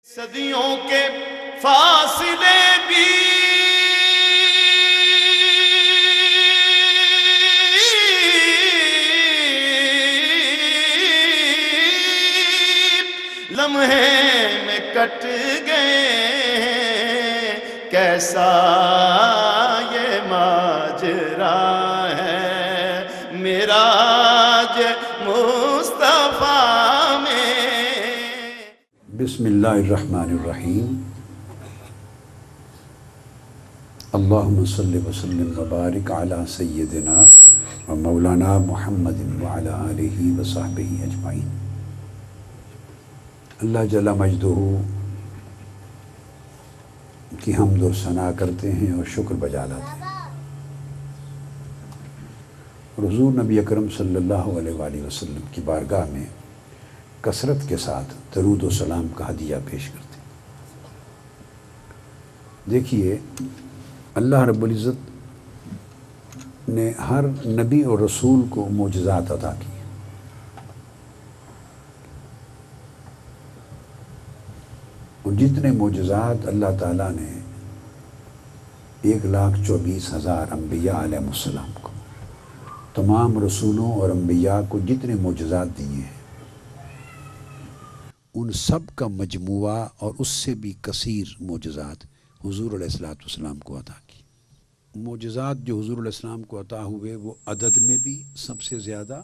صدیوں کے فاصلے بھی لمحے میں کٹ گئے، کیسا یہ ماجرا ہے معراج مصطفیٰ میں۔ بسم اللہ الرحمن الرحیم۔ اللہم صلی وسلم وبارک علی سیدنا و مولانا محمد وعلی آلہ وصحبہ اجمعین۔ اللہ جل مجدہ کی حمد و ثنا کرتے ہیں اور شکر بجا لاتے ہیں، اور حضور نبی اکرم صلی اللہ علیہ وآلہ وسلم کی بارگاہ میں کثرت کے ساتھ درود و سلام کا ہدیہ پیش کرتے ہیں۔ دیکھیے، اللہ رب العزت نے ہر نبی اور رسول کو معجزات عطا کی، اور جتنے معجزات اللہ تعالیٰ نے 1,24,000 انبیاء علیہ السلام کو، تمام رسولوں اور انبیاء کو جتنے معجزات دیے ہیں، ان سب کا مجموعہ اور اس سے بھی کثیر معجزات حضور علیہ السلام کو عطا کی۔ معجزات جو حضور علیہ السلام کو عطا ہوئے وہ عدد میں بھی سب سے زیادہ،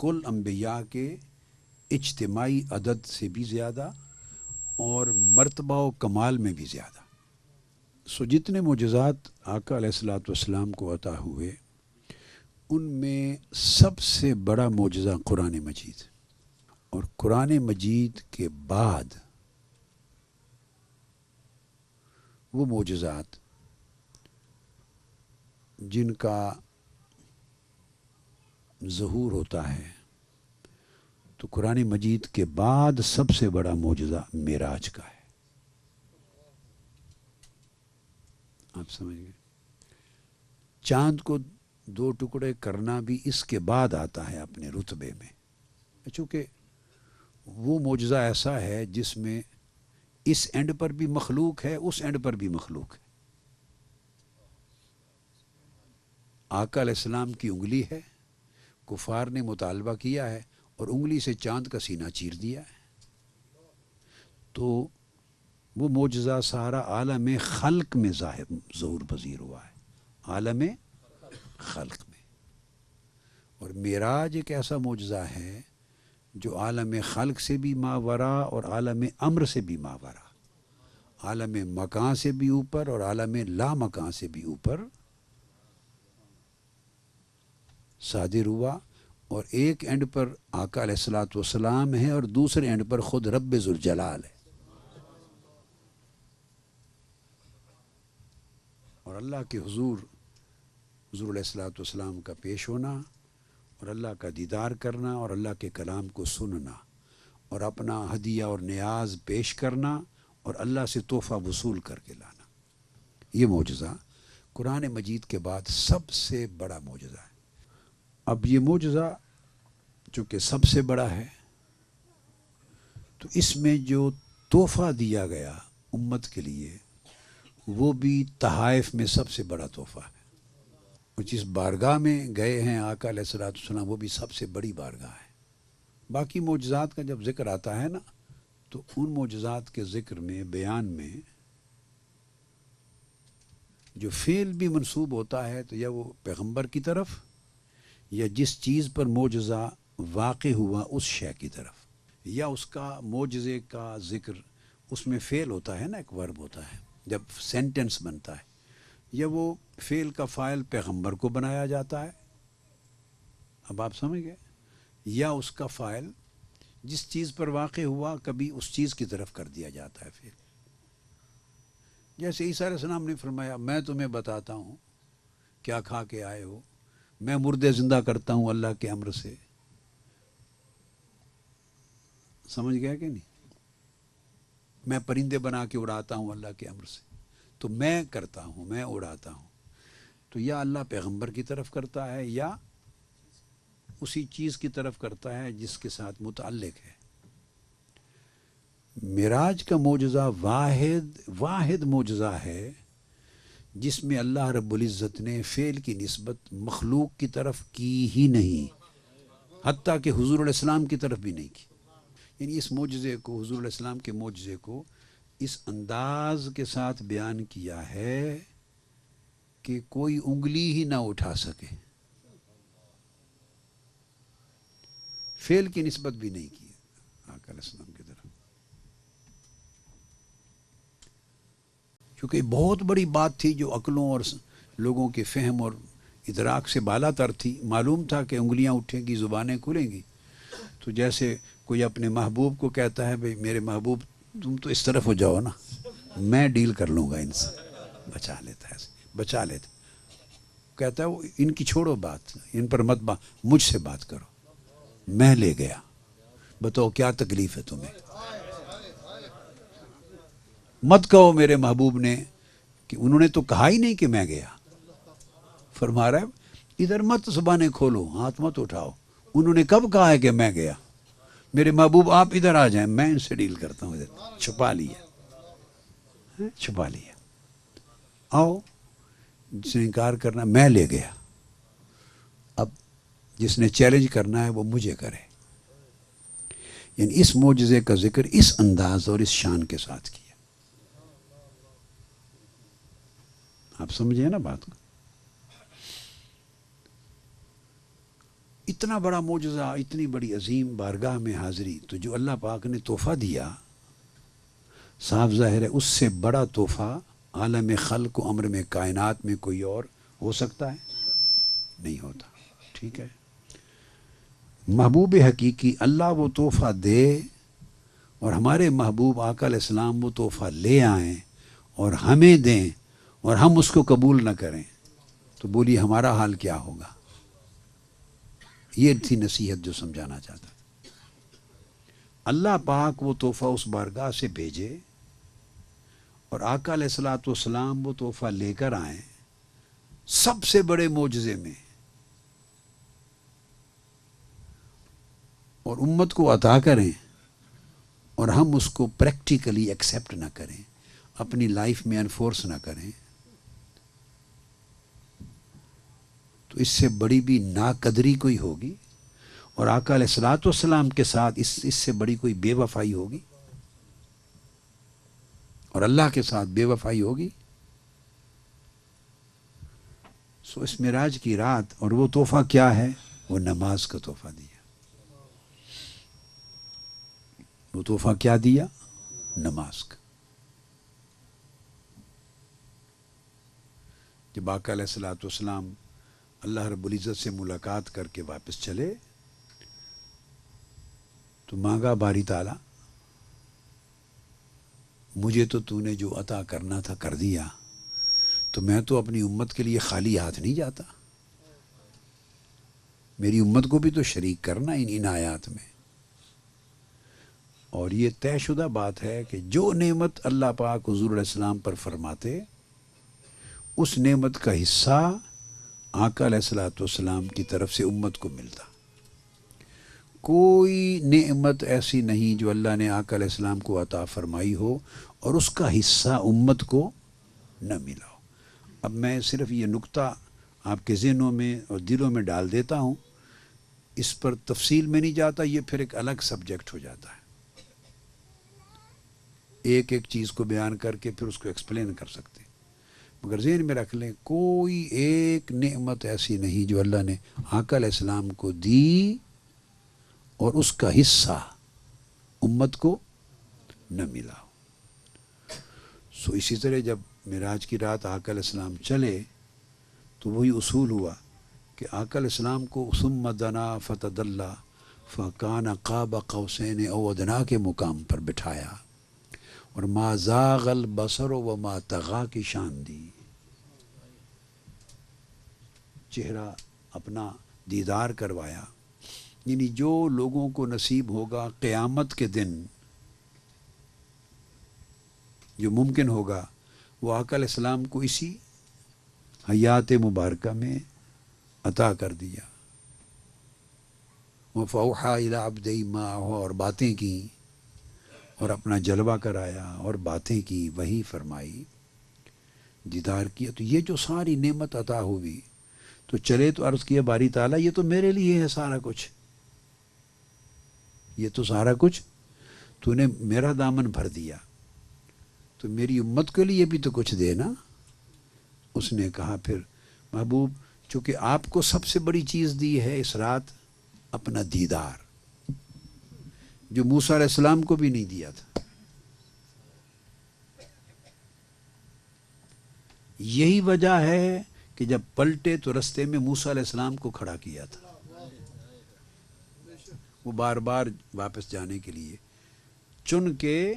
کل انبیاء کے اجتماعی عدد سے بھی زیادہ، اور مرتبہ و کمال میں بھی زیادہ۔ جتنے معجزات آقا علیہ السلام کو عطا ہوئے، ان میں سب سے بڑا معجزہ قرآن مجید، اور قرآن مجید کے بعد وہ معجزات جن کا ظہور ہوتا ہے، تو قرآن مجید کے بعد سب سے بڑا معجزہ معراج کا ہے۔ آپ سمجھ گئے؟ چاند کو 2 ٹکڑے کرنا بھی اس کے بعد آتا ہے اپنے رتبے میں، چونکہ وہ معجزہ ایسا ہے جس میں اس اینڈ پر بھی مخلوق ہے، اس اینڈ پر بھی مخلوق ہے۔ آقا علیہ السلام کی انگلی ہے، کفار نے مطالبہ کیا ہے اور انگلی سے چاند کا سینہ چیر دیا ہے، تو وہ معجزہ سارا عالم خلق میں ظہور پذیر ہوا ہے، عالم خلق میں۔ اور معراج ایک ایسا معجزہ ہے جو عالم خلق سے بھی ماورا اور عالم امر سے بھی ماورا، عالم مکان سے بھی اوپر اور عالم لا مکان سے بھی اوپر صادر ہوا، اور ایک اینڈ پر آقا علیہ السلام ہے اور دوسرے اینڈ پر خود رب ذوالجلال ہے، اور اللہ کے حضور علیہ السلام کا پیش ہونا، اور اللہ کا دیدار کرنا، اور اللہ کے کلام کو سننا، اور اپنا ہدیہ اور نیاز پیش کرنا، اور اللہ سے تحفہ وصول کر کے لانا، یہ معجزہ قرآن مجید کے بعد سب سے بڑا معجزہ ہے۔ اب یہ معجزہ چونکہ سب سے بڑا ہے، تو اس میں جو تحفہ دیا گیا امت کے لیے، وہ بھی تحائف میں سب سے بڑا تحفہ ہے، اور جس بارگاہ میں گئے ہیں آقا علیہ السلام، وہ بھی سب سے بڑی بارگاہ ہے۔ باقی معجزات کا جب ذکر آتا ہے نا، تو ان معجزات کے ذکر میں، بیان میں جو فعل بھی منسوب ہوتا ہے، تو یا وہ پیغمبر کی طرف، یا جس چیز پر معجزہ واقع ہوا اس شے کی طرف، یا اس کا معجزے کا ذکر، اس میں فعل ہوتا ہے نا، ایک ورب ہوتا ہے جب سینٹنس بنتا ہے، یا وہ فعل کا فاعل پیغمبر کو بنایا جاتا ہے، اب آپ سمجھ گئے، یا اس کا فاعل جس چیز پر واقع ہوا کبھی اس چیز کی طرف کر دیا جاتا ہے فعل۔ جیسے عیسیٰ علیہ السلام نے فرمایا، میں تمہیں بتاتا ہوں کیا کھا کے آئے ہو، میں مردے زندہ کرتا ہوں اللہ کے امر سے، سمجھ گیا کہ نہیں؟ میں پرندے بنا کے اڑاتا ہوں اللہ کے امر سے، تو میں کرتا ہوں، میں اڑاتا ہوں، تو یا اللہ پیغمبر کی طرف کرتا ہے، یا اسی چیز کی طرف کرتا ہے جس کے ساتھ متعلق ہے۔ معراج کا معجزہ واحد معجزہ ہے جس میں اللہ رب العزت نے فعل کی نسبت مخلوق کی طرف کی ہی نہیں، حتیٰ کہ حضور علیہ السلام کی طرف بھی نہیں کی. یعنی اس معجزے کو، حضور علیہ السلام کے معجزے کو اس انداز کے ساتھ بیان کیا ہے کہ کوئی انگلی ہی نہ اٹھا سکے، فعل کی نسبت بھی نہیں کی آقا علیہ السلام کی طرف. کیونکہ بہت بڑی بات تھی جو عقلوں اور لوگوں کے فہم اور ادراک سے بالا تر تھی. معلوم تھا کہ انگلیاں اٹھیں گی، زبانیں کھلیں گی. تو جیسے کوئی اپنے محبوب کو کہتا ہے بھئی میرے محبوب تم تو اس طرف ہو جاؤ نا، میں ڈیل کر لوں گا ان سے، بچا لیتا ہے، بچا لیتا. کہتا ہے وہ ان کی چھوڑو بات، ان پر مت مجھ سے بات کرو، میں لے گیا. بتاؤ کیا تکلیف ہے تمہیں؟ مت کہو میرے محبوب نے کہ انہوں نے تو کہا ہی نہیں کہ میں گیا. فرما رہا ہے ادھر مت زبانیں کھولو، ہاتھ مت اٹھاؤ. انہوں نے کب کہا ہے کہ میں گیا؟ میرے محبوب آپ ادھر آ جائیں، میں ان سے ڈیل کرتا ہوں. ادھر چھپا لیا، چھپا لیا. آؤ، جس نے انکار کرنا میں لے گیا. اب جس نے چیلنج کرنا ہے وہ مجھے کرے. یعنی اس معجزے کا ذکر اس انداز اور اس شان کے ساتھ کیا. آپ سمجھے نا بات کو؟ اتنا بڑا معجزہ، اتنی بڑی عظیم بارگاہ میں حاضری، تو جو اللہ پاک نے تحفہ دیا، صاف ظاہر ہے اس سے بڑا تحفہ عالم خلق و امر میں، کائنات میں کوئی اور ہو سکتا ہے؟ نہیں ہوتا. ٹھیک ہے. محبوب حقیقی اللہ وہ تحفہ دے اور ہمارے محبوب آقا علیہ السلام وہ تحفہ لے آئیں اور ہمیں دیں اور ہم اس کو قبول نہ کریں، تو بولیے ہمارا حال کیا ہوگا؟ یہ تھی نصیحت جو سمجھانا چاہتا. اللہ پاک وہ تحفہ اس بارگاہ سے بھیجے اور آقا علیہ الصلوۃ والسلام وہ تحفہ لے کر آئیں سب سے بڑے معجزے میں، اور امت کو عطا کریں اور ہم اس کو پریکٹیکلی ایکسیپٹ نہ کریں، اپنی لائف میں انفورس نہ کریں، تو اس سے بڑی بھی ناقدری کوئی ہوگی؟ اور آقا علیہ الصلوۃ والسلام کے ساتھ اس سے بڑی کوئی بے وفائی ہوگی؟ اور اللہ کے ساتھ بے وفائی ہوگی؟ سو اس معراج کی رات، اور وہ تحفہ کیا ہے؟ وہ نماز کا تحفہ دیا. وہ تحفہ کیا دیا؟ نماز کا. جب آقا علیہ الصلوۃ والسلام اللہ رب العزت سے ملاقات کر کے واپس چلے تو مانگا باری تعالیٰ مجھے تو نے جو عطا کرنا تھا کر دیا، تو میں تو اپنی امت کے لیے خالی ہاتھ نہیں جاتا، میری امت کو بھی تو شریک کرنا ان عنایات میں. اور یہ طے شدہ بات ہے کہ جو نعمت اللہ پاک حضور علیہ السلام پر فرماتے اس نعمت کا حصہ آقا علیہ الصلوۃ والسلام کی طرف سے امت کو ملتا. کوئی نعمت ایسی نہیں جو اللہ نے آقا علیہ السلام کو عطا فرمائی ہو اور اس کا حصہ امت کو نہ ملا ہو. اب میں صرف یہ نقطہ آپ کے ذہنوں میں اور دلوں میں ڈال دیتا ہوں، اس پر تفصیل میں نہیں جاتا، یہ پھر ایک الگ سبجیکٹ ہو جاتا ہے. ایک ایک چیز کو بیان کر کے پھر اس کو ایکسپلین کر سکتے، مگر ذہن میں رکھ لیں کوئی ایک نعمت ایسی نہیں جو اللہ نے آقا علیہ السلام کو دی اور اس کا حصہ امت کو نہ ملا. سو اسی طرح جب معراج کی رات آقا علیہ السلام چلے تو وہی اصول ہوا کہ آقا علیہ السلام کو ثم دنا فتدلی فکان قاب قوسین او ادنیٰ کے مقام پر بٹھایا اور ما زاغ البصر وما طغیٰ کی شان دی. چہرہ اپنا دیدار کروایا. یعنی جو لوگوں کو نصیب ہوگا قیامت کے دن، جو ممکن ہوگا، وہ آقا علیہ السلام کو اسی حیات مبارکہ میں عطا کر دیا. وَفَأَوْحَىٰ إِلَىٰ عَبْدِهِ مَا أَوْحَىٰ، اور باتیں کیں اور اپنا جلوہ کرایا اور باتیں کی، وہی فرمائی، دیدار کیا، تو یہ جو ساری نعمت عطا ہوئی تو چلے تو عرض کیا باری تعالیٰ یہ تو میرے لیے ہے سارا کچھ، یہ تو سارا کچھ تو نے میرا دامن بھر دیا، تو میری امت کے لیے بھی تو کچھ دے نا۔ اس نے کہا پھر محبوب چونکہ آپ کو سب سے بڑی چیز دی ہے اس رات اپنا دیدار، جو موسیٰ علیہ السلام کو بھی نہیں دیا تھا، یہی وجہ ہے کہ جب پلٹے تو رستے میں موسیٰ علیہ السلام کو کھڑا کیا تھا، وہ بار بار واپس جانے کے لیے چن کے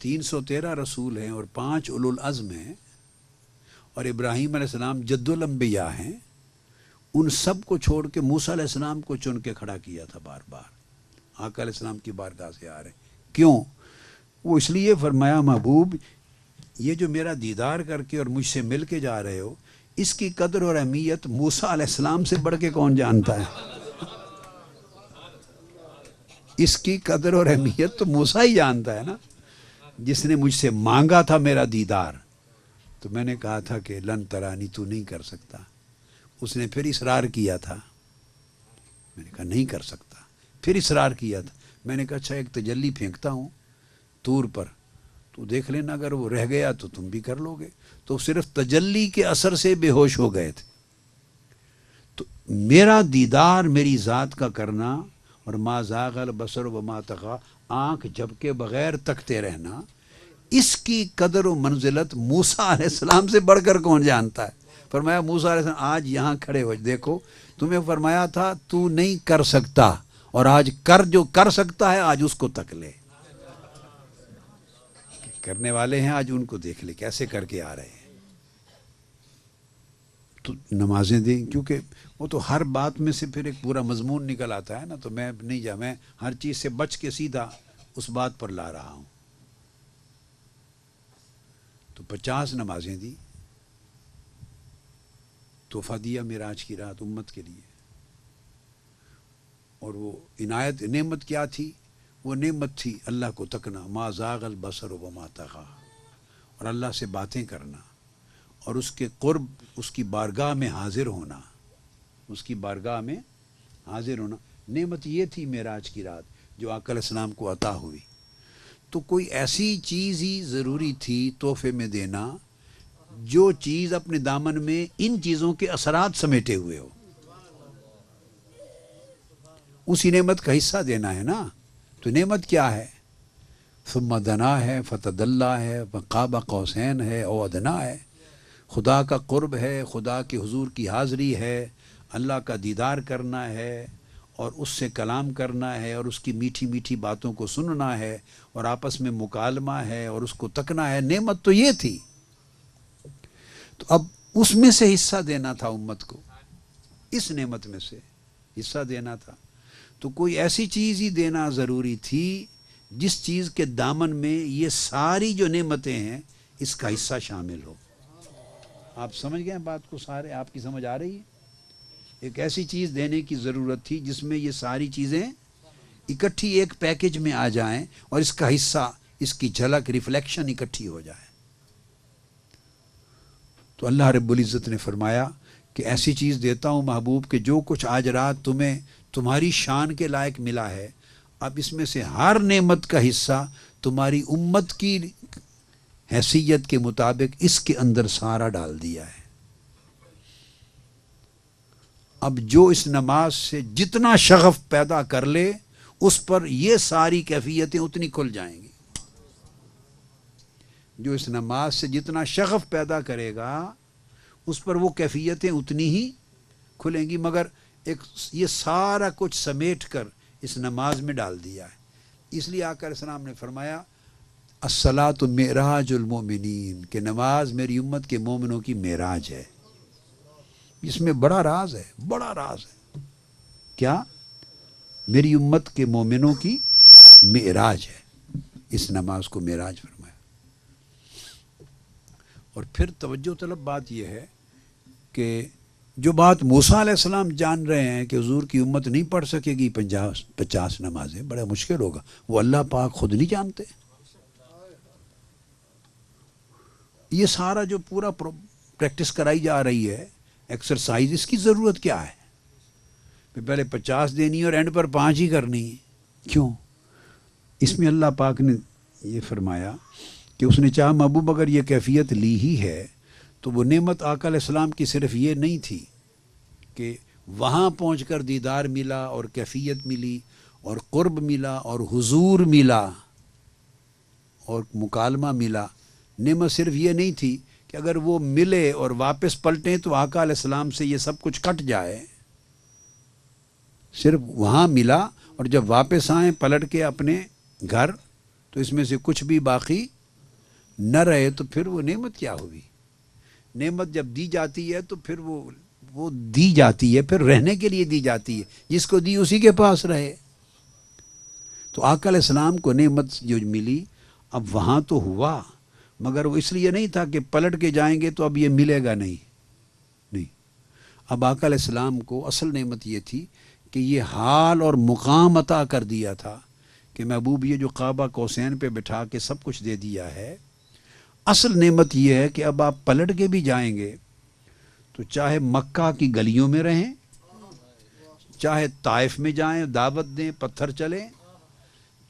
313 رسول ہیں اور 5 اولو العزم ہیں اور ابراہیم علیہ السلام جد الانبیاء ہیں، ان سب کو چھوڑ کے موسیٰ علیہ السلام کو چن کے کھڑا کیا تھا بار بار، آقا علیہ السلام کی بارگاہ سے آ رہے ہیں۔ کیوں؟ وہ اس لیے فرمایا محبوب یہ جو میرا دیدار کر کے اور مجھ سے مل کے جا رہے ہو، اس کی قدر اور اہمیت موسیٰ علیہ السلام سے بڑھ کے کون جانتا ہے؟ اس کی قدر اور اہمیت تو موسیٰ ہی جانتا ہے نا، جس نے مجھ سے مانگا تھا میرا دیدار، تو میں نے کہا تھا کہ لن ترانی تو نہیں کر سکتا، اس نے پھر اصرار کیا تھا، میں نے کہا نہیں کر سکتا، پھر اصرار کیا تھا، میں نے کہا اچھا ایک تجلی پھینکتا ہوں طور پر، تو دیکھ لینا اگر وہ رہ گیا تو تم بھی کر لو گے، تو صرف تجلی کے اثر سے بے ہوش ہو گئے تھے۔ تو میرا دیدار میری ذات کا کرنا اور ما زاغ البصر وما طغی، آنکھ جھپ کے بغیر تکتے رہنا، اس کی قدر و منزلت موسیٰ علیہ السلام سے بڑھ کر کون جانتا ہے؟ فرمایا موسیٰ علیہ السلام آج یہاں کھڑے ہو دیکھو، تمہیں فرمایا تھا تو نہیں کر سکتا، اور آج جو کر سکتا ہے آج اس کو تک لے، کرنے والے ہیں آج ان کو دیکھ لے کیسے کر کے آ رہے ہیں۔ تو نمازیں دیں، کیونکہ وہ تو ہر بات میں سے پھر ایک پورا مضمون نکل آتا ہے نا، تو میں نہیں میں ہر چیز سے بچ کے سیدھا اس بات پر لا رہا ہوں۔ تو 50 نمازیں دی، تحفہ دیا معراج کی رات امت کے لیے، اور وہ عنایت نعمت کیا تھی؟ وہ نعمت تھی اللہ کو تکنا، ما زاغ البصر وما طغی، اور اللہ سے باتیں کرنا اور اس کے قرب، اس کی بارگاہ میں حاضر ہونا، اس کی بارگاہ میں حاضر ہونا، نعمت یہ تھی معراج کی رات جو آقا علیہ السلام کو عطا ہوئی۔ تو کوئی ایسی چیز ہی ضروری تھی تحفے میں دینا جو چیز اپنے دامن میں ان چیزوں کے اثرات سمیٹے ہوئے ہو، اسی نعمت کا حصہ دینا ہے نا۔ تو نعمت کیا ہے؟ ثم دنا ہے، فتدلی ہے، قاب قوسین ہے او ادنا ہے، خدا کا قرب ہے، خدا کے حضور کی حاضری ہے، اللہ کا دیدار کرنا ہے اور اس سے کلام کرنا ہے اور اس کی میٹھی میٹھی باتوں کو سننا ہے اور آپس میں مکالمہ ہے اور اس کو تکنا ہے۔ نعمت تو یہ تھی، تو اب اس میں سے حصہ دینا تھا امت کو، اس نعمت میں سے حصہ دینا تھا، تو کوئی ایسی چیز ہی دینا ضروری تھی جس چیز کے دامن میں یہ ساری جو نعمتیں ہیں اس کا حصہ شامل ہو۔ آپ سمجھ گئے ہیں بات کو؟ سارے آپ کی سمجھ آ رہی ہے؟ ایک ایسی چیز دینے کی ضرورت تھی جس میں یہ ساری چیزیں اکٹھی ایک پیکج میں آ جائیں اور اس کا حصہ، اس کی جھلک، ریفلیکشن اکٹھی ہو جائے۔ تو اللہ رب العزت نے فرمایا کہ ایسی چیز دیتا ہوں محبوب کہ جو کچھ آج رات تمہیں تمہاری شان کے لائق ملا ہے، اب اس میں سے ہر نعمت کا حصہ تمہاری امت کی حیثیت کے مطابق اس کے اندر سارا ڈال دیا ہے۔ اب جو اس نماز سے جتنا شغف پیدا کر لے اس پر یہ ساری کیفیتیں اتنی کھل جائیں گی۔ جو اس نماز سے جتنا شغف پیدا کرے گا اس پر وہ کیفیتیں اتنی ہی کھلیں گی، مگر یہ سارا کچھ سمیٹ کر اس نماز میں ڈال دیا ہے۔ اس لیے آقا علیہ السلام نے فرمایا الصلاۃ معراج المومنین، کہ نماز میری امت کے مومنوں کی معراج ہے۔ اس میں بڑا راز ہے، بڑا راز ہے۔ کیا؟ میری امت کے مومنوں کی معراج ہے، اس نماز کو معراج فرمایا۔ اور پھر توجہ طلب بات یہ ہے کہ جو بات موسیٰ علیہ السلام جان رہے ہیں کہ حضور کی امت نہیں پڑھ سکے گی 50 نمازیں، بڑا مشکل ہوگا، وہ اللہ پاک خود نہیں جانتے۔ یہ سارا جو پورا پریکٹس کرائی جا رہی ہے ایکسرسائز، اس کی ضرورت کیا ہے؟ پہلے 50 دینی ہے اور اینڈ پر 5 ہی کرنی ہے، کیوں؟ اس میں اللہ پاک نے یہ فرمایا کہ اس نے چاہا محبوب اگر یہ کیفیت لی ہی ہے تو وہ نعمت آقا علیہ السلام کی صرف یہ نہیں تھی کہ وہاں پہنچ کر دیدار ملا اور کیفیت ملی اور قرب ملا اور حضور ملا اور مکالمہ ملا. نعمت صرف یہ نہیں تھی کہ اگر وہ ملے اور واپس پلٹیں تو آقا علیہ السلام سے یہ سب کچھ کٹ جائے. صرف وہاں ملا اور جب واپس آئیں پلٹ کے اپنے گھر تو اس میں سے کچھ بھی باقی نہ رہے تو پھر وہ نعمت کیا ہوئی؟ نعمت جب دی جاتی ہے تو پھر وہ دی جاتی ہے، پھر رہنے کے لیے دی جاتی ہے، جس کو دی اسی کے پاس رہے. تو آقا علیہ السلام کو نعمت جو ملی اب وہاں تو ہوا، مگر وہ اس لیے نہیں تھا کہ پلٹ کے جائیں گے تو اب یہ ملے گا نہیں. اب آقا علیہ السلام کو اصل نعمت یہ تھی کہ یہ حال اور مقام عطا کر دیا تھا کہ محبوب یہ جو قابہ قوسین پہ بٹھا کے سب کچھ دے دیا ہے. اصل نعمت یہ ہے کہ اب آپ پلٹ کے بھی جائیں گے تو چاہے مکہ کی گلیوں میں رہیں، چاہے طائف میں جائیں دعوت دیں پتھر چلیں،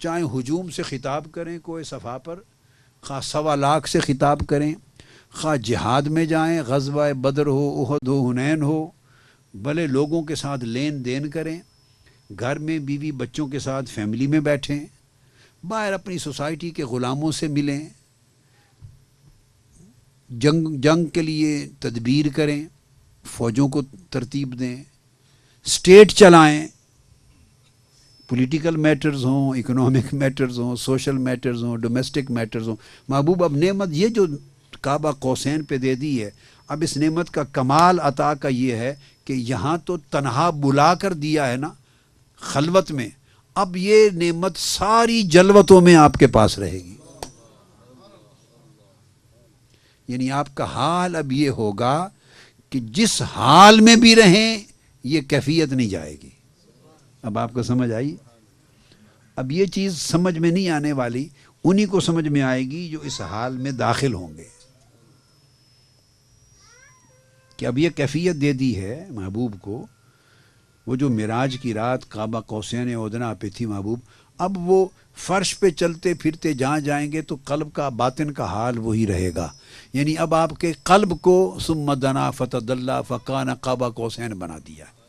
چاہے ہجوم سے خطاب کریں کوئی صفا پر، خواہ 1.25 لاکھ سے خطاب کریں، خواہ جہاد میں جائیں غزوہ بدر ہو احد ہو حنین ہو، بھلے لوگوں کے ساتھ لین دین کریں، گھر میں بیوی بچوں کے ساتھ فیملی میں بیٹھیں، باہر اپنی سوسائٹی کے غلاموں سے ملیں، جنگ کے لیے تدبیر کریں، فوجوں کو ترتیب دیں، اسٹیٹ چلائیں، پولیٹیکل میٹرز ہوں، اکنامک میٹرز ہوں، سوشل میٹرز ہوں، ڈومیسٹک میٹرز ہوں. محبوب اب نعمت یہ جو کعبہ قوسین پہ دے دی ہے، اب اس نعمت کا کمال عطا کا یہ ہے کہ یہاں تو تنہا بلا کر دیا ہے نا خلوت میں، اب یہ نعمت ساری جلوتوں میں آپ کے پاس رہے گی. یعنی آپ کا حال اب یہ ہوگا کہ جس حال میں بھی رہیں یہ کیفیت نہیں جائے گی. اب آپ کو سمجھ آئی؟ اب یہ چیز سمجھ میں نہیں آنے والی، انہی کو سمجھ میں آئے گی جو اس حال میں داخل ہوں گے کہ اب یہ کیفیت دے دی ہے محبوب کو. وہ جو معراج کی رات کعبہ قوسین ادنیٰ پہ تھی محبوب، اب وہ فرش پہ چلتے پھرتے جہاں جائیں گے تو قلب کا باطن کا حال وہی رہے گا. یعنی اب آپ کے قلب کو ثم دنا فتدلی فکان کعبہ قوسین بنا دیا ہے،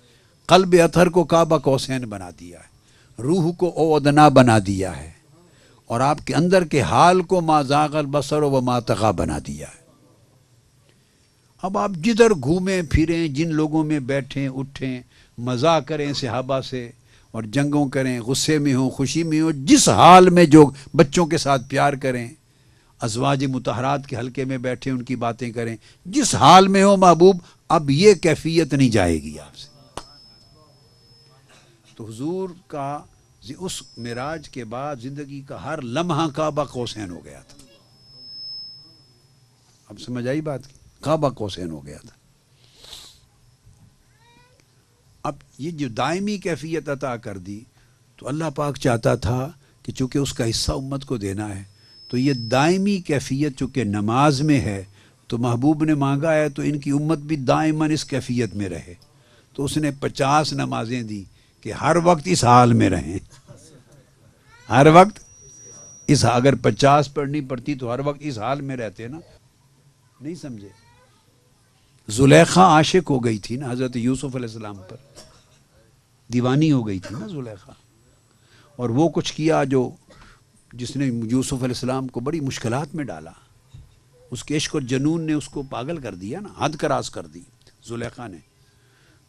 قلب اطہر کو کعبہ قوسین بنا دیا ہے، روح کو او ادنا بنا دیا ہے، اور آپ کے اندر کے حال کو ما زاغ البصر و ما طغی بنا دیا ہے. اب آپ جدھر گھومیں پھریں، جن لوگوں میں بیٹھیں اٹھیں، مزاح کریں صحابہ سے اور جنگوں کریں، غصے میں ہوں خوشی میں ہوں، جس حال میں جو بچوں کے ساتھ پیار کریں، ازواج مطہرات کے حلقے میں بیٹھیں ان کی باتیں کریں، جس حال میں ہو محبوب اب یہ کیفیت نہیں جائے گی آپ سے. تو حضور کا اس معراج کے بعد زندگی کا ہر لمحہ کعبہ قوسین ہو گیا تھا. اب سمجھ آئی بات کی؟ کعبہ قوسین ہو گیا تھا. اب یہ جو دائمی کیفیت عطا کر دی تو اللہ پاک چاہتا تھا کہ چونکہ اس کا حصہ امت کو دینا ہے تو یہ دائمی کیفیت چونکہ نماز میں ہے تو محبوب نے مانگا ہے تو ان کی امت بھی دائماً اس کیفیت میں رہے. تو اس نے 50 نمازیں دی کہ ہر وقت اس حال میں رہیں، ہر وقت اس، اگر 50 پڑھنی پڑتی تو ہر وقت اس حال میں رہتے نا. نہیں سمجھے؟ زلیخا عاشق ہو گئی تھی نا حضرت یوسف علیہ السلام پر، دیوانی ہو گئی تھی نا زلیخا، اور وہ کچھ کیا جو جس نے یوسف علیہ السلام کو بڑی مشکلات میں ڈالا. اس کے عشق اور جنون نے اس کو پاگل کر دیا نا، حد کراس کر دی زلیخا نے.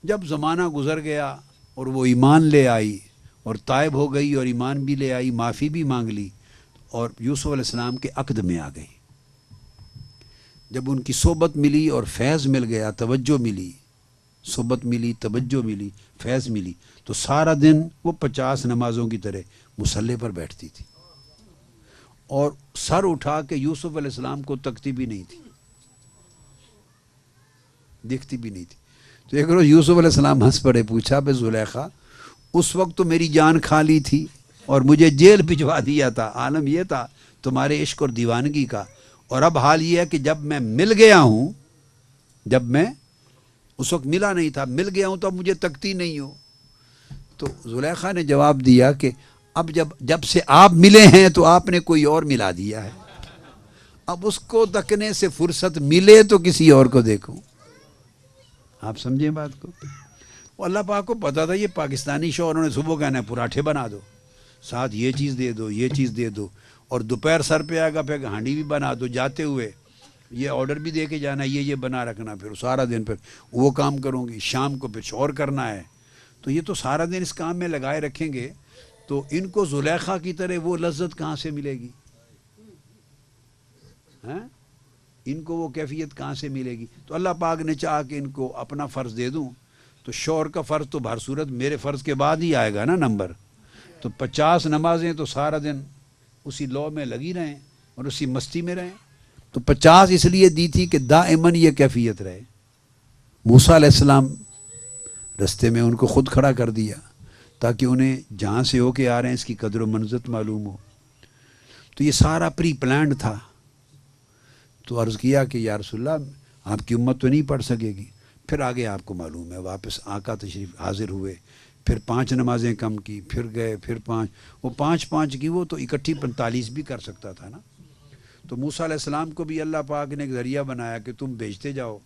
جب زمانہ گزر گیا اور وہ ایمان لے آئی اور تائب ہو گئی اور ایمان بھی لے آئی، معافی بھی مانگ لی اور یوسف علیہ السلام کے عقد میں آ گئی. جب ان کی صحبت ملی اور فیض مل گیا، توجہ ملی، صحبت ملی، توجہ ملی، فیض ملی، تو سارا دن وہ 50 نمازوں کی طرح مصلی پر بیٹھتی تھی اور سر اٹھا کے یوسف علیہ السلام کو تکتی بھی نہیں تھی، دیکھتی بھی نہیں تھی. تو ایک روز یوسف علیہ السلام ہنس پڑے، پوچھا بے زلیخا اس وقت تو میری جان کھا لی تھی اور مجھے جیل بھجوا دیا تھا، عالم یہ تھا تمہارے عشق اور دیوانگی کا، اور اب حال یہ ہے کہ جب میں مل گیا ہوں، جب میں اس وقت ملا نہیں تھا، مل گیا ہوں تو اب مجھے تکتی نہیں ہو۔ تو زلیخا نے جواب دیا کہ اب جب سے آپ ملے ہیں تو آپ نے کوئی اور ملا دیا ہے، اب اس کو تکنے سے فرصت ملے تو کسی اور کو دیکھوں۔ آپ سمجھیں بات کو؟ وہ اللہ پاک کو پتا تھا یہ پاکستانی شوہروں نے صبح کہنا ہے پراٹھے بنا دو، ساتھ یہ چیز دے دو، یہ چیز دے دو، اور دوپہر سر پہ آئے گا پھر ہانڈی بھی بنا دو، جاتے ہوئے یہ آرڈر بھی دے کے جانا، یہ بنا رکھنا، پھر سارا دن پھر وہ کام کروں گی، شام کو پھر اور کرنا ہے، تو یہ تو سارا دن اس کام میں لگائے رکھیں گے، تو ان کو زلیخا کی طرح وہ لذت کہاں سے ملے گی؟ ہاں، ان کو وہ کیفیت کہاں سے ملے گی؟ تو اللہ پاک نے چاہا کہ ان کو اپنا فرض دے دوں، تو شوہر کا فرض تو بہر صورت میرے فرض کے بعد ہی آئے گا نا نمبر، تو 50 نمازیں تو سارا دن اسی لو میں لگی رہیں اور اسی مستی میں رہیں۔ تو 50 اس لیے دی تھی کہ دائماً یہ کیفیت رہے۔ موسیٰ علیہ السلام رستے میں ان کو خود کھڑا کر دیا تاکہ انہیں جہاں سے ہو کے آ رہے ہیں اس کی قدر و منزلت معلوم ہو۔ تو یہ سارا پری پلانڈ تھا۔ تو عرض کیا کہ یا رسول اللہ آپ کی امت تو نہیں پڑھ سکے گی، پھر آگے آپ کو معلوم ہے، واپس آقا تشریف حاضر ہوئے، پھر 5 نمازیں کم کی، پھر گئے، پھر 5، وہ 5 کی، وہ تو اکٹھی 45 بھی کر سکتا تھا نا۔ تو موسیٰ علیہ السلام کو بھی اللہ پاک نے ایک ذریعہ بنایا کہ تم بیچتے جاؤ،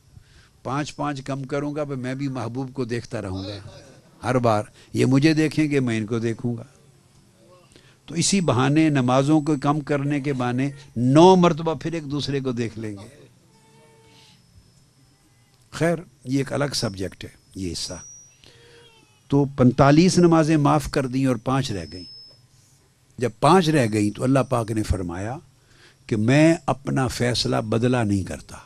5 کم کروں گا، میں بھی محبوب کو دیکھتا رہوں گا، ہر بار یہ مجھے دیکھیں گے، میں ان کو دیکھوں گا۔ تو اسی بہانے نمازوں کو کم کرنے کے بہانے 9 مرتبہ پھر ایک دوسرے کو دیکھ لیں گے۔ خیر یہ ایک الگ سبجیکٹ ہے یہ حصہ۔ تو 45 نمازیں معاف کر دیں اور 5 رہ گئیں۔ جب 5 رہ گئیں تو اللہ پاک نے فرمایا کہ میں اپنا فیصلہ بدلا نہیں کرتا،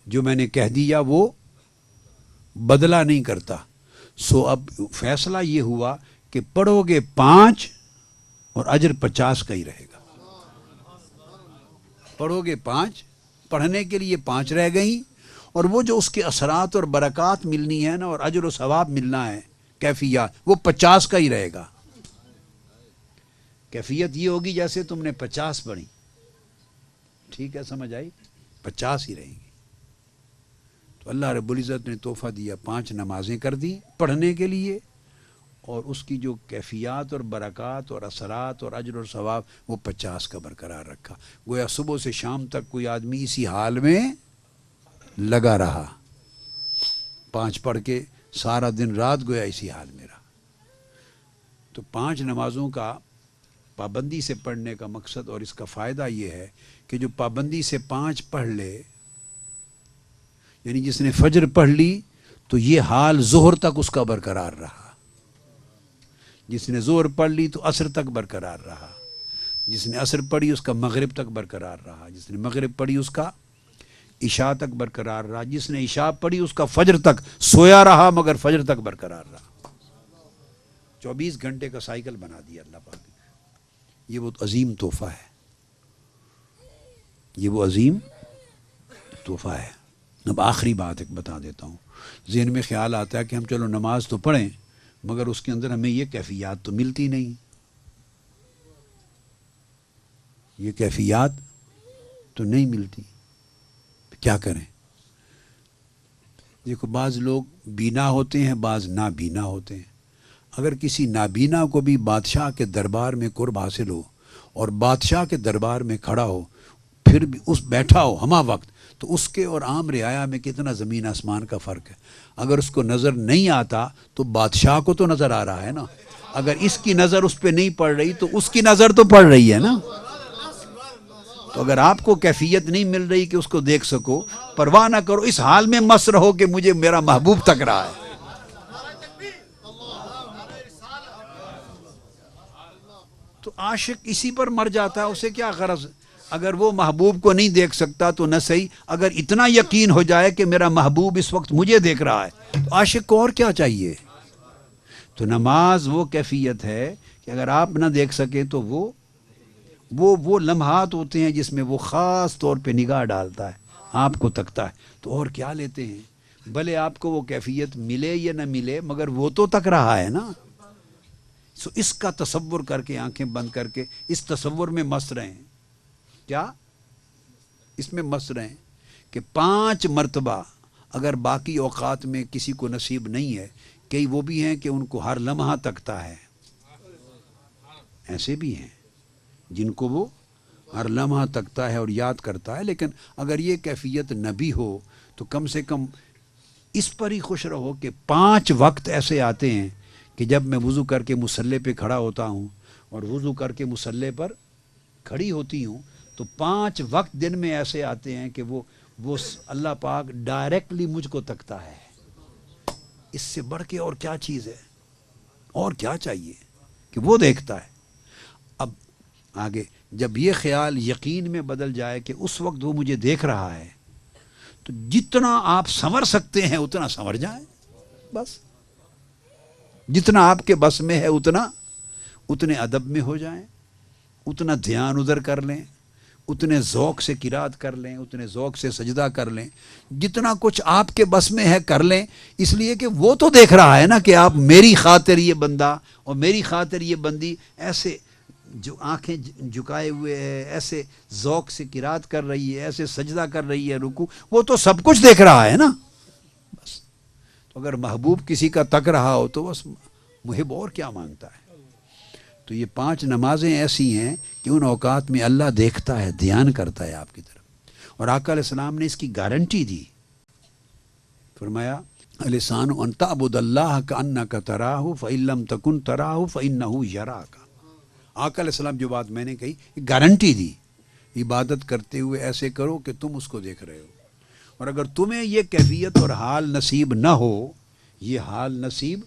جو میں نے کہہ دیا وہ بدلا نہیں کرتا۔ سو اب فیصلہ یہ ہوا کہ پڑھو گے 5 اور اجر 50 کا ہی رہے گا۔ پڑھو گے 5، پڑھنے کے لیے 5 رہ گئیں، اور وہ جو اس کے اثرات اور برکات ملنی ہے نا اور اجر و ثواب ملنا ہے کیفیات، وہ 50 کا ہی رہے گا۔ کیفیت یہ ہوگی جیسے تم نے 50 پڑھی، ٹھیک ہے، سمجھ آئی، 50 ہی رہیں گی۔ تو اللہ رب العزت نے تحفہ دیا، 5 نمازیں کر دی پڑھنے کے لیے، اور اس کی جو کیفیات اور برکات اور اثرات اور اجر اور ثواب وہ 50 کا برقرار رکھا۔ گویا صبح سے شام تک کوئی آدمی اسی حال میں لگا رہا، 5 پڑھ کے سارا دن رات گویا اسی حال میں رہا۔ تو 5 نمازوں کا پابندی سے پڑھنے کا مقصد اور اس کا فائدہ یہ ہے کہ جو پابندی سے 5 پڑھ لے، یعنی جس نے فجر پڑھ لی تو یہ حال ظہر تک اس کا برقرار رہا، جس نے ظہر پڑھ لی تو عصر تک برقرار رہا، جس نے عصر پڑھی اس کا مغرب تک برقرار رہا، جس نے مغرب پڑھی اس کا عشاء تک برقرار رہا، جس نے عشاء پڑھی اس کا فجر تک سویا رہا مگر فجر تک برقرار رہا۔ 24 گھنٹے کا سائیکل بنا دیا اللہ پاک نے۔ یہ بہت عظیم تحفہ ہے، یہ وہ عظیم تحفہ ہے۔ اب آخری بات ایک بتا دیتا ہوں، ذہن میں خیال آتا ہے کہ ہم چلو نماز تو پڑھیں مگر اس کے اندر ہمیں یہ کیفیات تو ملتی نہیں، یہ کیفیات تو نہیں ملتی، کیا کریں؟ دیکھو بعض لوگ بینا ہوتے ہیں، بعض نابینا ہوتے ہیں۔ اگر کسی نابینا کو بھی بادشاہ کے دربار میں قرب حاصل ہو اور بادشاہ کے دربار میں کھڑا ہو، پھر بھی اس بیٹھا ہو ہمہ وقت، تو اس کے اور عام رعایا میں کتنا زمین آسمان کا فرق ہے۔ اگر اس کو نظر نہیں آتا تو بادشاہ کو تو نظر آ رہا ہے نا، اگر اس کی نظر اس پہ نہیں پڑ رہی تو اس کی نظر تو پڑ رہی ہے نا۔ تو اگر آپ کو کیفیت نہیں مل رہی کہ اس کو دیکھ سکو، پرواہ نہ کرو، اس حال میں مست رہو کہ مجھے میرا محبوب تک رہا ہے۔ تو عاشق اسی پر مر جاتا ہے، اسے کیا غرض؟ اگر وہ محبوب کو نہیں دیکھ سکتا تو نہ صحیح، اگر اتنا یقین ہو جائے کہ میرا محبوب اس وقت مجھے دیکھ رہا ہے تو عاشق کو اور کیا چاہیے؟ تو نماز وہ کیفیت ہے کہ اگر آپ نہ دیکھ سکیں تو وہ لمحات ہوتے ہیں جس میں وہ خاص طور پہ نگاہ ڈالتا ہے، آپ کو تکتا ہے، تو اور کیا لیتے ہیں؟ بھلے آپ کو وہ کیفیت ملے یا نہ ملے مگر وہ تو تک رہا ہے نا۔ سو اس کا تصور کر کے آنکھیں بند کر کے اس تصور میں مست رہیں کیا اس میں مست رہیں کہ 5 مرتبہ اگر باقی اوقات میں کسی کو نصیب نہیں ہے، کئی وہ بھی ہیں کہ ان کو ہر لمحہ تکتا ہے، ایسے بھی ہیں جن کو وہ ہر لمحہ تکتا ہے اور یاد کرتا ہے. لیکن اگر یہ کیفیت نہ بھی ہو تو کم سے کم اس پر ہی خوش رہو کہ 5 وقت ایسے آتے ہیں کہ جب میں وضو کر کے مصلی پہ کھڑا ہوتا ہوں اور وضو کر کے مصلی پر کھڑی ہوتی ہوں تو 5 وقت دن میں ایسے آتے ہیں کہ وہ اللہ پاک ڈائریکٹلی مجھ کو تکتا ہے. اس سے بڑھ کے اور کیا چیز ہے، اور کیا چاہیے کہ وہ دیکھتا ہے. اب آگے جب یہ خیال یقین میں بدل جائے کہ اس وقت وہ مجھے دیکھ رہا ہے تو جتنا آپ سنور سکتے ہیں اتنا سنور جائیں. بس جتنا آپ کے بس میں ہے اتنے ادب میں ہو جائیں، اتنا دھیان ادھر کر لیں، اتنے ذوق سے قرات کر لیں، اتنے ذوق سے سجدہ کر لیں، جتنا کچھ آپ کے بس میں ہے کر لیں. اس لیے کہ وہ تو دیکھ رہا ہے نا کہ آپ میری خاطر یہ بندہ اور میری خاطر یہ بندی ایسے جو آنکھیں جھکائے ہوئے ہے، ایسے ذوق سے قرات کر رہی ہے، ایسے سجدہ کر رہی ہے، رکوع، وہ تو سب کچھ دیکھ رہا ہے نا. بس تو اگر محبوب کسی کا تک رہا ہو تو بس محب اور کیا مانگتا ہے. تو یہ 5 نمازیں ایسی ہیں کہ ان اوقات میں اللہ دیکھتا ہے، دھیان کرتا ہے آپ کی طرف. اور آقا علیہ السلام نے اس کی گارنٹی دی، فرمایا الانسان ان تعبد اللہ کانک تراہ فان لم تکن تراہ فانہ یراک. آقا علیہ السلام جو بات میں نے کہی گارنٹی دی، عبادت کرتے ہوئے ایسے کرو کہ تم اس کو دیکھ رہے ہو. اور اگر تمہیں یہ کیفیت اور حال نصیب نہ ہو، یہ حال نصیب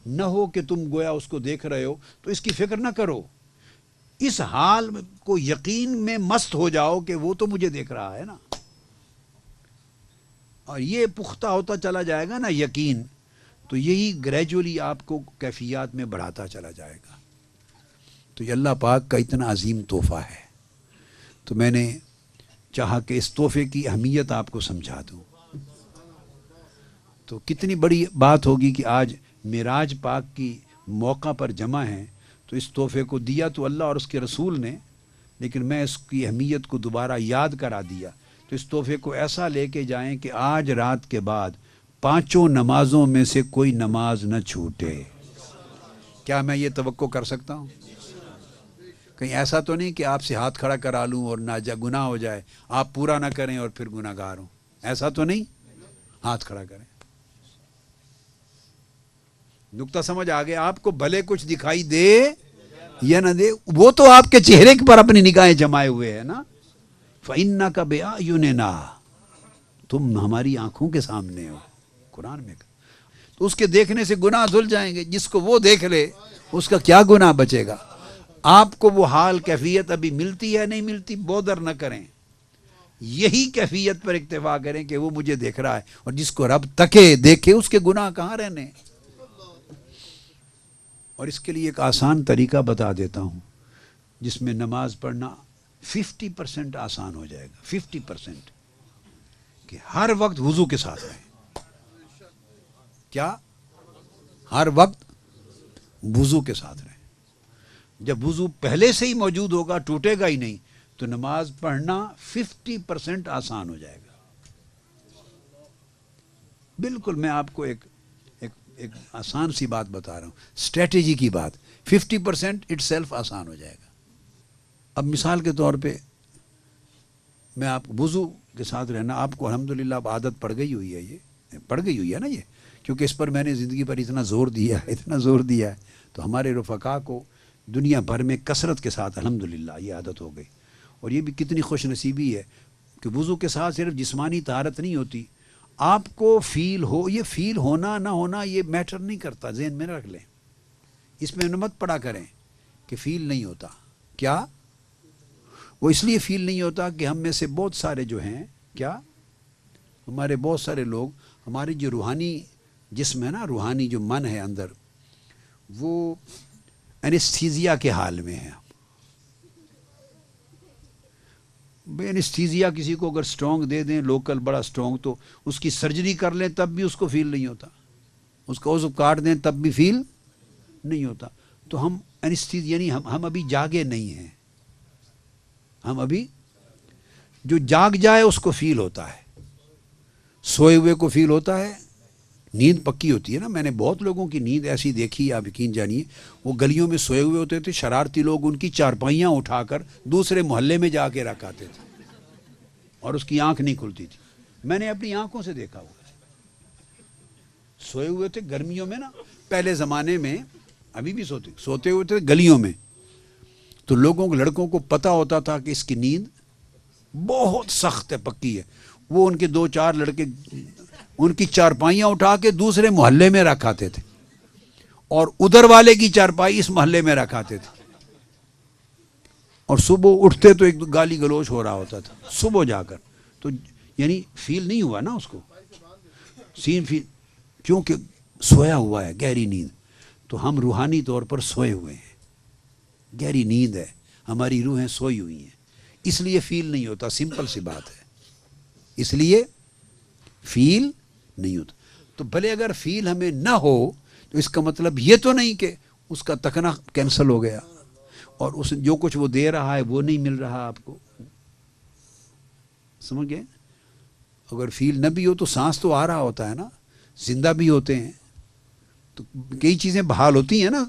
نہ ہو کہ تم گویا اس کو دیکھ رہے ہو تو اس کی فکر نہ کرو. اس حال کو یقین میں مست ہو جاؤ کہ وہ تو مجھے دیکھ رہا ہے نا. اور یہ پختہ ہوتا چلا جائے گا نا یقین، تو یہی گریجولی آپ کو کیفیات میں بڑھاتا چلا جائے گا. تو یہ اللہ پاک کا اتنا عظیم تحفہ ہے. تو میں نے چاہا کہ اس تحفے کی اہمیت آپ کو سمجھا دوں. تو کتنی بڑی بات ہوگی کہ آج معراج پاک کی موقع پر جمع ہیں. تو اس تحفے کو دیا تو اللہ اور اس کے رسول نے، لیکن میں اس کی اہمیت کو دوبارہ یاد کرا دیا. تو اس تحفے کو ایسا لے کے جائیں کہ آج رات کے بعد 5 نمازوں میں سے کوئی نماز نہ چھوٹے. کیا میں یہ توقع کر سکتا ہوں؟ کہیں ایسا تو نہیں کہ آپ سے ہاتھ کھڑا کرا لوں اور نہ گناہ ہو جائے، آپ پورا نہ کریں اور پھر گناہ گار ہوں؟ ایسا تو نہیں. ہاتھ کھڑا کریں. نقطہ سمجھ آگے؟ آپ کو بھلے کچھ دکھائی دے یا نہ دے، وہ تو آپ کے چہرے پر اپنی نگاہیں جمائے ہوئے ہے نا. فَإِنَّكَ بِأَعْيُنِنَا، تم ہماری آنکھوں کے سامنے ہو. قرآن میں تو اس کے دیکھنے سے گناہ دھل جائیں گے. جس کو وہ دیکھ لے اس کا کیا گناہ بچے گا. آپ کو وہ حال کیفیت ابھی ملتی ہے نہیں ملتی، بودر نہ کریں. یہی کیفیت پر اکتفا کریں کہ وہ مجھے دیکھ رہا ہے. اور جس کو رب تکے دیکھے اس کے گناہ کہاں رہنے. اور اس کے لیے ایک آسان طریقہ بتا دیتا ہوں جس میں نماز پڑھنا 50% آسان ہو جائے گا. 50% کہ ہر وقت وضو کے ساتھ رہیں. کیا؟ ہر وقت وضو کے ساتھ رہیں. جب وضو پہلے سے ہی موجود ہوگا، ٹوٹے گا ہی نہیں، تو نماز پڑھنا 50% آسان ہو جائے گا. بالکل میں آپ کو ایک آسان سی بات بتا رہا ہوں، اسٹریٹجی کی بات. 50% اٹ سیلف آسان ہو جائے گا. اب مثال کے طور پہ میں آپ وضو کے ساتھ رہنا آپ کو الحمدللہ اب عادت پڑ گئی ہوئی ہے. یہ پڑ گئی ہوئی ہے نا، یہ کیونکہ اس پر میں نے زندگی پر اتنا زور دیا ہے. تو ہمارے رفقا کو دنیا بھر میں کثرت کے ساتھ الحمدللہ یہ عادت ہو گئی. اور یہ بھی کتنی خوش نصیبی ہے کہ وضو کے ساتھ صرف جسمانی طہارت نہیں ہوتی، آپ کو فیل ہو. یہ فیل ہونا نہ ہونا یہ میٹر نہیں کرتا، ذہن میں رکھ لیں. اس میں مت پڑا کریں کہ فیل نہیں ہوتا. کیا؟ وہ اس لیے فیل نہیں ہوتا کہ ہم میں سے بہت سارے جو ہیں، کیا ہمارے بہت سارے لوگ، ہماری جو روحانی جسم ہے نا، روحانی جو من ہے اندر، وہ اینستھیزیا کے حال میں ہے. بے اینستھیزیا کسی کو اگر سٹرونگ دے دیں، لوکل بڑا سٹرونگ، تو اس کی سرجری کر لیں تب بھی اس کو فیل نہیں ہوتا. اس کا عضو کاٹ دیں تب بھی فیل نہیں ہوتا. تو ہم اینستھیزیا یعنی ہم ابھی جاگے نہیں ہیں. ہم ابھی جو جاگ جائے اس کو فیل ہوتا ہے، سوئے ہوئے کو فیل ہوتا ہے. نیند پکی ہوتی ہے نا. میں نے بہت لوگوں کی نیند ایسی دیکھی، آپ یقین جانیے، وہ گلیوں میں سوئے ہوئے ہوتے تھے، شرارتی لوگ ان کی چارپائیاں اٹھا کر دوسرے محلے میں جا کے رکھاتے تھے اور اس کی آنکھ نہیں کھلتی تھی. میں نے اپنی آنکھوں سے دیکھا ہوا. سوئے ہوئے تھے گرمیوں میں نا، پہلے زمانے میں، ابھی بھی سوتے ہوئے تھے گلیوں میں، تو لوگوں کو، لڑکوں کو پتہ ہوتا تھا کہ اس کی نیند بہت سخت ہے، پکی ہے. وہ ان کے 2-4 لڑکے ان کی چارپائیاں اٹھا کے دوسرے محلے میں رکھاتے تھے اور ادھر والے کی چارپائی اس محلے میں رکھاتے تھے. اور صبح اٹھتے تو ایک گالی گلوچ ہو رہا ہوتا تھا صبح جا کر. تو یعنی فیل نہیں ہوا نا اس کو، سین فیل، کیونکہ سویا ہوا ہے، گہری نیند. تو ہم روحانی طور پر سوئے ہوئے ہیں، گہری نیند ہے، ہماری روحیں سوئی ہوئی ہیں، اس لیے فیل نہیں ہوتا. سمپل سی بات ہے، اس لیے فیل نہیں ہوتا. تو بھلے اگر فیل ہمیں نہ ہو تو اس کا مطلب یہ تو نہیں کہ اس کا تکنا کینسل ہو گیا اور اس جو کچھ وہ دے رہا ہے وہ نہیں مل رہا آپ کو. سمجھ گئے؟ اگر فیل نہ بھی ہو تو سانس تو آ رہا ہوتا ہے نا، زندہ بھی ہوتے ہیں، تو کئی چیزیں بحال ہوتی ہیں نا.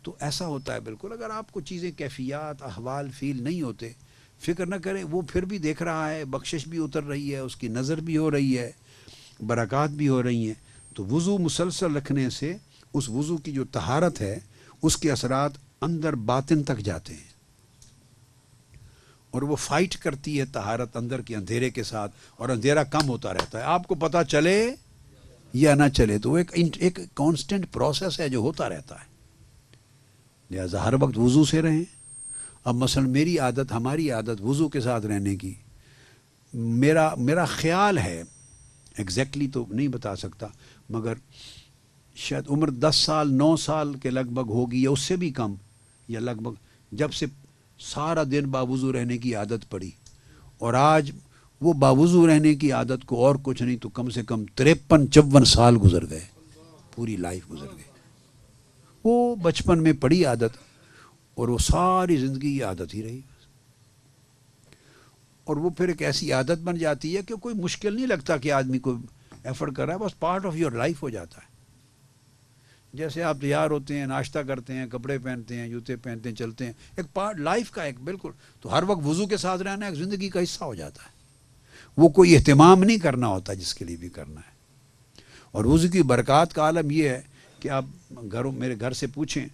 تو ایسا ہوتا ہے بالکل. اگر آپ کو چیزیں، کیفیات، احوال فیل نہیں ہوتے، فکر نہ کریں، وہ پھر بھی دیکھ رہا ہے، بخشش بھی اتر رہی ہے، اس کی نظر بھی ہو رہی ہے، برکات بھی ہو رہی ہیں. تو وضو مسلسل رکھنے سے اس وضو کی جو طہارت ہے اس کے اثرات اندر باطن تک جاتے ہیں اور وہ فائٹ کرتی ہے طہارت اندر کے اندھیرے کے ساتھ، اور اندھیرا کم ہوتا رہتا ہے، آپ کو پتہ چلے یا نہ چلے. تو وہ ایک کانسٹنٹ پروسیس ہے جو ہوتا رہتا ہے. لہذا ہر وقت وضو سے رہیں. اب مثلا میری عادت، ہماری عادت وضو کے ساتھ رہنے کی، میرا خیال ہے، ایگزیکٹلی تو نہیں بتا سکتا، مگر شاید عمر 10 سال 9 سال کے لگ بھگ ہوگی یا اس سے بھی کم، یا لگ بھگ جب سے سارا دن باوضو رہنے کی عادت پڑی، اور آج وہ باوضو رہنے کی عادت کو اور کچھ نہیں تو کم سے کم 53-54 سال گزر گئے، پوری لائف گزر گئی. وہ بچپن میں پڑی عادت اور وہ ساری زندگی یہ عادت ہی رہی، اور وہ پھر ایک ایسی عادت بن جاتی ہے کہ کوئی مشکل نہیں لگتا کہ آدمی کو ایفرٹ کر رہا ہے، بس پارٹ آف یور لائف ہو جاتا ہے. جیسے آپ تیار ہوتے ہیں، ناشتہ کرتے ہیں، کپڑے پہنتے ہیں، جوتے پہنتے ہیں، چلتے ہیں، ایک پارٹ لائف کا، ایک بالکل. تو ہر وقت وضو کے ساتھ رہنا ایک زندگی کا حصہ ہو جاتا ہے. وہ کوئی اہتمام نہیں کرنا ہوتا جس کے لیے بھی کرنا ہے. اور وضو کی برکات کا عالم یہ ہے کہ آپ میرے گھر سے پوچھیں،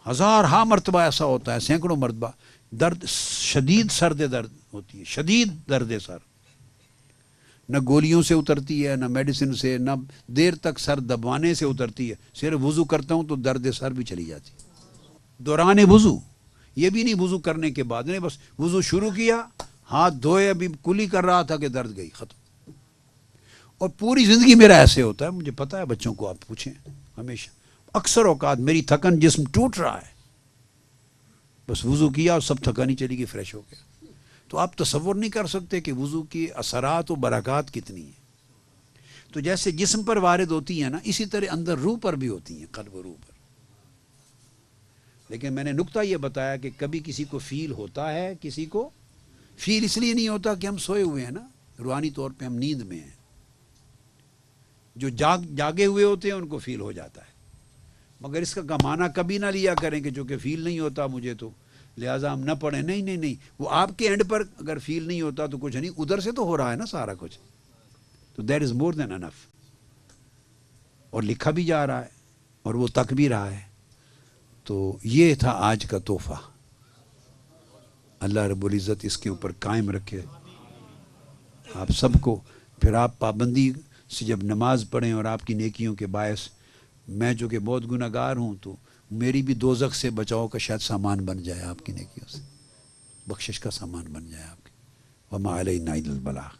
1000 مرتبہ ایسا ہوتا ہے، سینکڑوں مرتبہ درد، شدید سرد درد ہوتی ہے، شدید درد سر، نہ گولیوں سے اترتی ہے، نہ میڈیسن سے، نہ دیر تک سر دبانے سے اترتی ہے. صرف وضو کرتا ہوں تو درد سر بھی چلی جاتی دوران وضو. یہ بھی نہیں وضو کرنے کے بعد، نہیں، بس وضو شروع کیا، ہاتھ دھوئے، ابھی کلی کر رہا تھا کہ درد گئی، ختم. اور پوری زندگی میرا ایسے ہوتا ہے، مجھے پتا ہے، بچوں کو آپ پوچھیں، ہمیشہ اکثر اوقات میری تھکن، جسم ٹوٹ رہا ہے، بس وضو کیا اور سب تھکانی چلی گئی، فریش ہو گیا. تو آپ تصور نہیں کر سکتے کہ وضو کی اثرات و برکات کتنی ہیں. تو جیسے جسم پر وارد ہوتی ہیں نا، اسی طرح اندر روح پر بھی ہوتی ہیں، قلب و روح پر. لیکن میں نے نکتہ یہ بتایا کہ کبھی کسی کو فیل ہوتا ہے، کسی کو فیل اس لیے نہیں ہوتا کہ ہم سوئے ہوئے ہیں نا، روحانی طور پہ ہم نیند میں ہیں. جو جاگے ہوئے ہوتے ہیں ان کو فیل ہو جاتا ہے. مگر اس کا معنی کبھی نہ لیا کریں کہ جو کہ فیل نہیں ہوتا مجھے تو لہٰذا ہم نہ پڑھیں. نہیں نہیں نہیں، وہ آپ کے اینڈ پر اگر فیل نہیں ہوتا تو کچھ نہیں، ادھر سے تو ہو رہا ہے نا سارا کچھ. تو دیٹ از مور دین انف. اور لکھا بھی جا رہا ہے اور وہ تک بھی رہا ہے. تو یہ تھا آج کا تحفہ. اللہ رب العزت اس کے اوپر قائم رکھے آپ سب کو. پھر آپ پابندی سے جب نماز پڑھیں اور آپ کی نیکیوں کے باعث، میں جو کہ بہت گناہ گار ہوں، تو میری بھی دوزخ سے بچاؤ کا شاید سامان بن جائے، آپ کی نیکیوں سے بخشش کا سامان بن جائے آپ کی. وما علینا الا البلاغ.